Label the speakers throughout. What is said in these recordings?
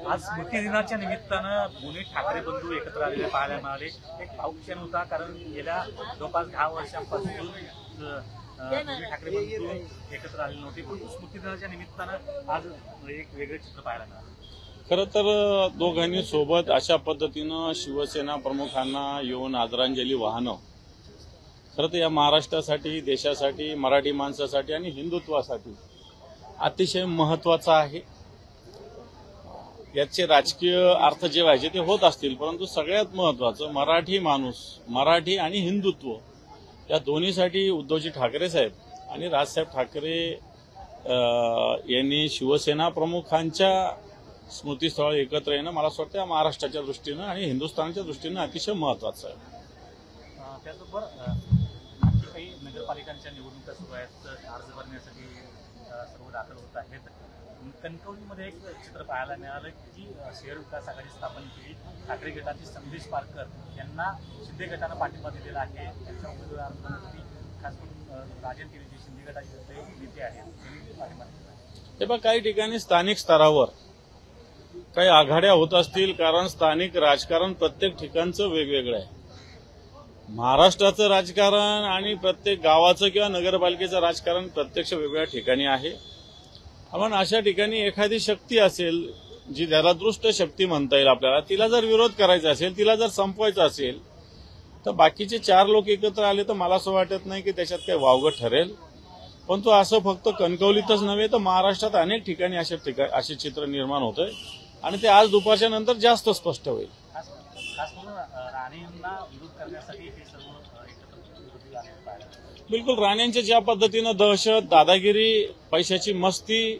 Speaker 1: आज स्मृती दिनाच्या निमित्तानं दोन्ही ठाकरे बंधू एकत्र आलेले पाहायला मिळाले। एक भावुक क्षण होता, कारण गेल्या जवळपास 10 वर्षांपासून दोन्ही ठाकरे बंधू एकत्र आलेले नव्हते, परंतु स्मृती दिनाच्या निमित्तानं आज एक वेगळे चित्र पाहायला मिळालं।
Speaker 2: खरं तर दोघांनी सोबत अशा पद्धतीनं शिवसेना प्रमुखांना येऊन आदरांजली वाहणं खरं तर या महाराष्ट्रासाठी, देशासाठी, मराठी माणसासाठी आणि हिंदुत्वासाठी अतिशय महत्त्वाचं आहे। याचे राजकीय अर्थ जे व्हायचे ते होत असतील, परंतु सगळ्यात महत्त्वाचं मराठी माणूस, मराठी आणि हिंदुत्व या दोन्हीसाठी उद्धवजी ठाकरे साहेब आणि राजसाहेब ठाकरे यांनी शिवसेना प्रमुखांच्या स्मृतीस्थळ एकत्र येणं मला असं वाटतं महाराष्ट्राच्या दृष्टीनं आणि हिंदुस्थानच्या दृष्टीनं अतिशय महत्त्वाचं आहे।
Speaker 1: त्याचबरोबर आणखी काही नगरपालिकांच्या निवडणुका सुरू आहेत, अर्ज भरण्यासाठी सर्व दाखल होत आहेत। कणकवलीमध्ये एक चित्र पाहायला मिळालं की शहर विकास आघाडी स्थापन केली, ठाकरे गटाचे संदेश पारकर यांना शिंदे गटानं पाठिंबा दिलेला आहे। त्यांच्या उमेदवार म्हणून खास करून राजन तेली जे शिंदे गटाचे नेते आहेत त्यांनी पाठिंबा दिलेला आहे।
Speaker 2: हे पण काही ठिकाणी स्थानिक स्तरावर काही आघाड्या होत असतील, कारण स्थानिक राजकारण प्रत्येक ठिकाणचं वेगवेगळं आहे। महाराष्ट्राचं राजकारण आणि प्रत्येक गावाचं किंवा नगरपालिकेचं राजकारण प्रत्यक्ष वेगवेगळ्या ठिकाणी आहे। आपण अशा ठिकाणी एखादी शक्ती असेल जी त्याला दृष्ट शक्ती म्हणता येईल आपल्याला, तिला जर विरोध करायचा असेल, तिला जर संपवायचा असेल, तर बाकीचे 4 लोक एकत्र आले तर मला असं वाटत नाही की त्याच्यात काही वावगं ठरेल। परंतु असं फक्त कणकवलीतच नव्हे तर महाराष्ट्रात अनेक ठिकाणी असे चित्र निर्माण होतंय आणि ते आज दुपारच्या नंतर जास्त स्पष्ट होईल।
Speaker 1: खास करून राणेंना विरोध करण्यासाठी हे सर्व एकत्र आले पाहिजे।
Speaker 2: बिलकुल, राणेंच्या ज्या पद्धतीनं दहशत, दादागिरी, पैशाची मस्ती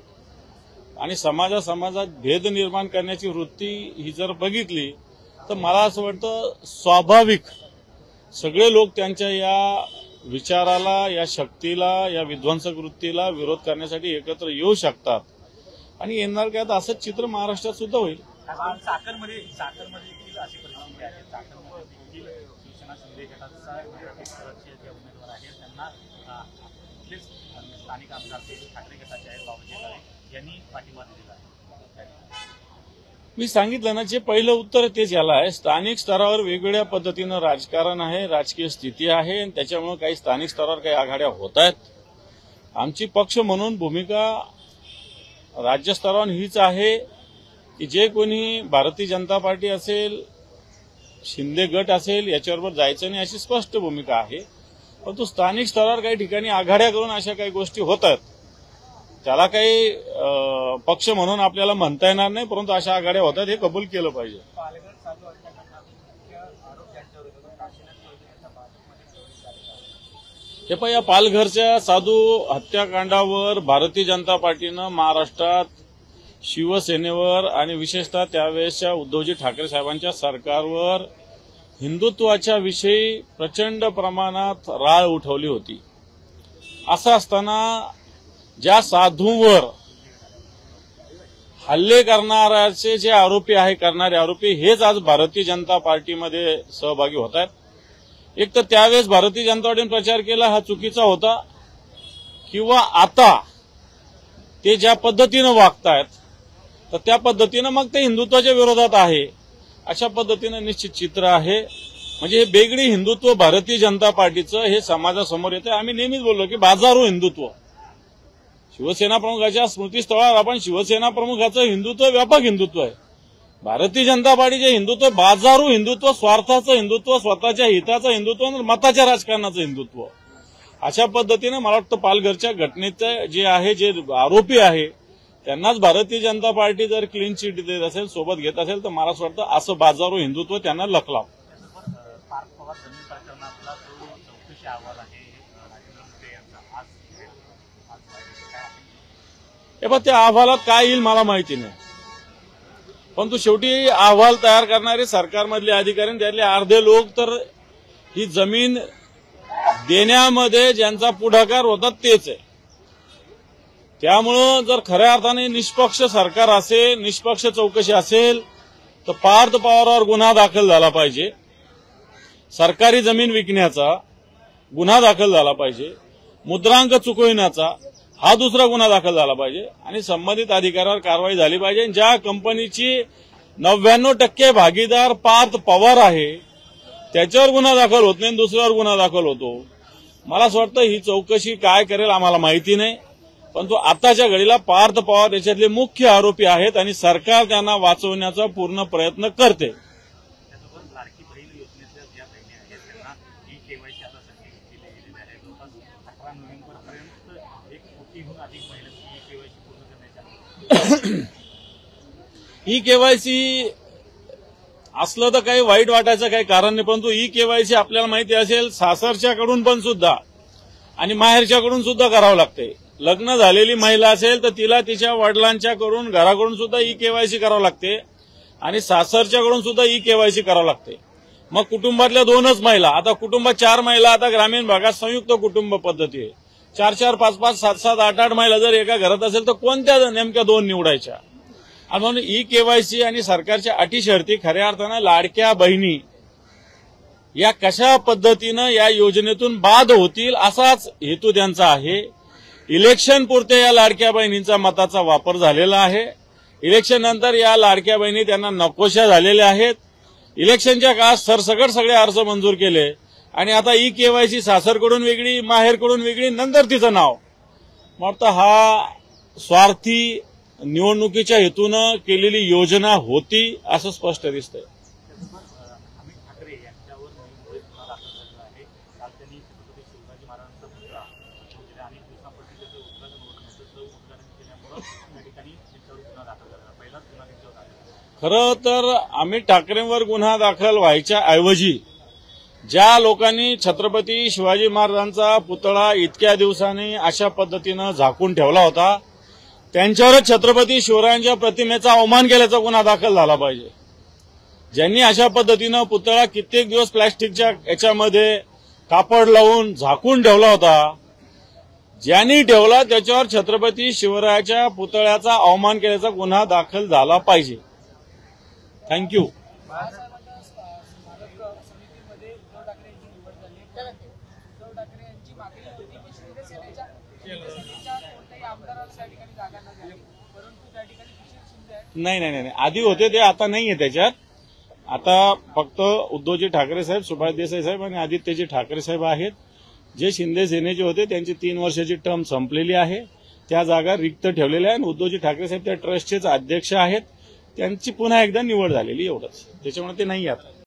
Speaker 2: आणि समाजात भेद निर्माण करण्याची वृत्ती ही जर बघितली तर मला असं वाटतं स्वाभाविक सगळे लोक त्यांच्या या विचाराला, या शक्तीला, या विध्वंसक वृत्तीला विरोध करण्यासाठी एकत्र येऊ शकतात आणि येणार काळात असंच चित्र महाराष्ट्रात सुद्धा होईल।
Speaker 1: चाकणमध्ये देखील अशी परिस्थिती आहे। चाकणमध्ये देखील शिवसेना शिंदे गटाचा जे उमेदवार आहेत त्यांना आपलेच स्थानिक आमदार ठाकरे गटाचे आहेत बाबाजी काळे यांनी पाठिंबा दिलेला आहे।
Speaker 2: मी सांगितलं ना, जे पहिलं उत्तर तेच याला आहे। स्थानिक स्तरावर वेगवेगळ्या पद्धतीनं राजकारण आहे, राजकीय स्थिती आहे आणि त्याच्यामुळे काही स्थानिक स्तरावर काही आघाड्या होत आहेत। आमची पक्ष म्हणून भूमिका राज्यस्तरावर हीच आहे की जे कोणी भारतीय जनता पार्टी असेल, शिंदे गट असेल, याच्याबरोबर जायचं नाही अशी स्पष्ट भूमिका आहे। परंतु स्थानिक स्तरावर काही ठिकाणी आघाड्या करून अशा काही गोष्टी होत आहेत, त्याला काही पक्ष म्हणून आपल्याला म्हणता येणार नाही, परंतु अशा आघाड्या होत आहेत हे कबूल केलं पाहिजे। हे पण या पालघरच्या साधू हत्याकांडावर भारतीय जनता पार्टीनं महाराष्ट्रात शिवसेनेवर आणि विशेषतः त्यावेळेसच्या उद्धवजी ठाकरे साहेबांच्या सरकारवर हिंदुत्वाच्या विषयी प्रचंड प्रमाणात राळ उठवली होती। असं असताना ज्या साधूंवर हल्ले करणाऱ्याचे जे करणारे आरोपी हेच आज भारतीय जनता पार्टीमध्ये सहभागी होत आहेत। एक तर त्यावेळेस भारतीय जनता पार्टीने प्रचार केला हा चुकीचा होता, किंवा आता ते ज्या पद्धतीनं वागतायत तर त्या पद्धतीनं मग ते हिंदुत्वाच्या विरोधात आहे अशा पद्धतीनं निश्चित चित्र आहे। म्हणजे हे बेगडी हिंदुत्व भारतीय जनता पार्टीचं हे समाजासमोर येतं। आम्ही नेहमीच बोललो की बाजारू हिंदुत्व, शिवसेना प्रमुखाच्या स्मृतीस्थळावर आपण शिवसेना प्रमुखाचं हिंदुत्व व्यापक हिंदुत्व आहे। भारतीय जनता पार्टीचे हिंदुत्व बाजारू हिंदुत्व, स्वार्थाचं हिंदुत्व, स्वतःच्या हिताचं हिंदुत्व, मताच्या राजकारणाचं हिंदुत्व। अशा पद्धतीनं मला वाटतं पालघरच्या घटनेचं जे आहे, जे आरोपी आहे त्यांनाच भारतीय जनता पार्टी जर क्लीन चिट देत असेल, सोबत घेत असेल, तर मला असं वाटतं असं बाजारू हिंदुत्व त्यांना लखलाव।
Speaker 1: पार्थ पवार जमीन प्रकरणातला जो चौकशी अहवाल आहे
Speaker 2: हे पण त्या अहवालात काय येईल मला माहिती नाही, परंतु शेवटी अहवाल तयार करणारे सरकारमधले अधिकारी, त्यातले अर्धे लोक तर ही जमीन देण्यामध्ये ज्यांचा पुढाकार होता तेच आहे। त्यामुळं जर खऱ्या अर्थाने निष्पक्ष सरकार असेल, निष्पक्ष चौकशी असेल, तर पार्थ पवारावर गुन्हा दाखल झाला पाहिजे, सरकारी जमीन विकण्याचा गुन्हा दाखल झाला पाहिजे, मुद्रांक चुकविण्याचा हा दुसरा गुन्हा दाखल झाला पाहिजे आणि संबंधित अधिकाऱ्यावर कारवाई झाली पाहिजे. ज्या कंपनीची 99% भागीदार पार्थ पवार आहे त्याच्यावर गुन्हा दाखल होत नाही, दुसऱ्यावर गुन्हा दाखल होतो. मला असं वाटतं ही चौकशी काय करेल आम्हाला माहिती नाही, परंतु आताच्या घडीला पार्थ पवार त्याच्यातले मुख्य आरोपी आहेत आणि सरकार त्यांना वाचवण्याचा पूर्ण प्रयत्न करते.
Speaker 1: त्याचबरोबर लाडकी बहीण योजनेतल्या ज्या बहिणी आहेत त्यांना ई-केवायसी आता सध्या केले गेलेले आहे. जवळपास 18 नोव्हेंबरपर्यंत 1 कोटीहून अधिक महिलांची ई-केवायसी पूर्ण करण्याची आहे.
Speaker 2: ई-केवायसी असलं तर काही वाईट वाटायचं काही कारण नाही, परंतु ई-केवायसी आपल्याला माहिती असेल सासरच्याकडून पण सुद्धा आणि माहेरच्याकडून सुद्धा करावं लागते. लग्न झालेली महिला असेल तर तिला तिच्या वडिलांच्याकडून घराकडून सुद्धा ई-केवायसी करावं लागते आणि सासरच्याकडून सुद्धा ई-केवायसी करावं लागते. मग कुटुंबातल्या 2च महिला, आता कुटुंबात 4 महिला, आता ग्रामीण भागात संयुक्त कुटुंब पद्धती आहे. 4-4, 5-5, 7-7, 8-8 महिला जर एका घरात असेल तर कोणत्या नेमक्या 2 निवडायच्या. आणि म्हणून ई-केवायसी आणि सरकारच्या अटी शर्ती खऱ्या अर्थानं लाडक्या बहिणी या कशा पद्धतीनं या योजनेतून बाद होतील असाच हेतू त्यांचा आहे. इलेक्शन पुरते या लाडक्या बहिणींचा मताचा वापर झालेला आहे. इलेक्शन नंतर या लाडक्या बहिणी त्यांना नकोशा झालेल्या आहेत. इलेक्शनच्या काळात सरसकट सगळे अर्ज मंजूर केले आणि आता ई-केवायसी सासरकडून वेगळी, माहेरकडून वेगळी, नंतर तिचं नाव. वाटतं हा स्वार्थी निवडणुकीच्या हेतूनं केलेली योजना होती असं स्पष्ट दिसतंय.
Speaker 1: त्याचबरोबर अमित ठाकरे यांच्यावर नवी मुंबईत गुन्हा दाखल झालेला आहे. काल त्यांनी छत्रपती शिवाजी महाराजांचा पुतळा गेल्या अनेक दिवसांपासून त्याचं उद्घाटन होत नव्हतं. उद्घाटन केल्यामुळे त्या ठिकाणी त्यांच्यावर गुन्हा दाखल झाला. पहिलाच गुन्हा त्यांच्यावर दाखल.
Speaker 2: खरं तर अमित ठाकरेंवर गुन्हा दाखल व्हायच्या ऐवजी ज्या लोकांनी छत्रपती शिवाजी महाराजांचा पुतळा इतक्या दिवसांनी अशा पद्धतीनं झाकून ठेवला होता त्यांच्यावरच छत्रपती शिवरायांच्या प्रतिमेचा अवमान केल्याचा गुन्हा दाखल झाला पाहिजे. ज्यांनी अशा पद्धतीनं पुतळा कित्येक दिवस प्लॅस्टिकच्या याच्यामध्ये कापड लावून झाकून ठेवला होता, ज्यांनी ठेवला त्याच्यावर छत्रपती शिवरायाच्या पुतळ्याचा अवमान केल्याचा गुन्हा दाखल झाला पाहिजे. थँक्यू.
Speaker 3: बाळासाहेबांच्या स्मारक समितीमध्ये उद्धव ठाकरे यांची निवड झाली. उद्धव ठाकरे यांची मागणी होती की शिवसेनेच्या कोणत्याही आमदाराला त्या ठिकाणी जागा न द्यावी, परंतु त्या ठिकाणी सुशील शिंदे आहेत.
Speaker 2: नाही, आधी होते ते, आता नाहीये त्याच्यात. आता फक्त उद्धवजी ठाकरे साहेब, सुभाष देसाई साहेब आणि आदित्यजी ठाकरे साहेब आहेत. जे शिंदे सेनेचे होते त्यांची 3 वर्षाची टर्म संपलेली आहे. त्या जागा रिक्त ठेवलेल्या आहेत. उद्धवजी ठाकरे साहेब त्या ट्रस्टचेच अध्यक्ष आहेत. त्यांची पुन्हा एकदा निवड झालेली, एवढंच. त्याच्यामुळे ते नाही आता.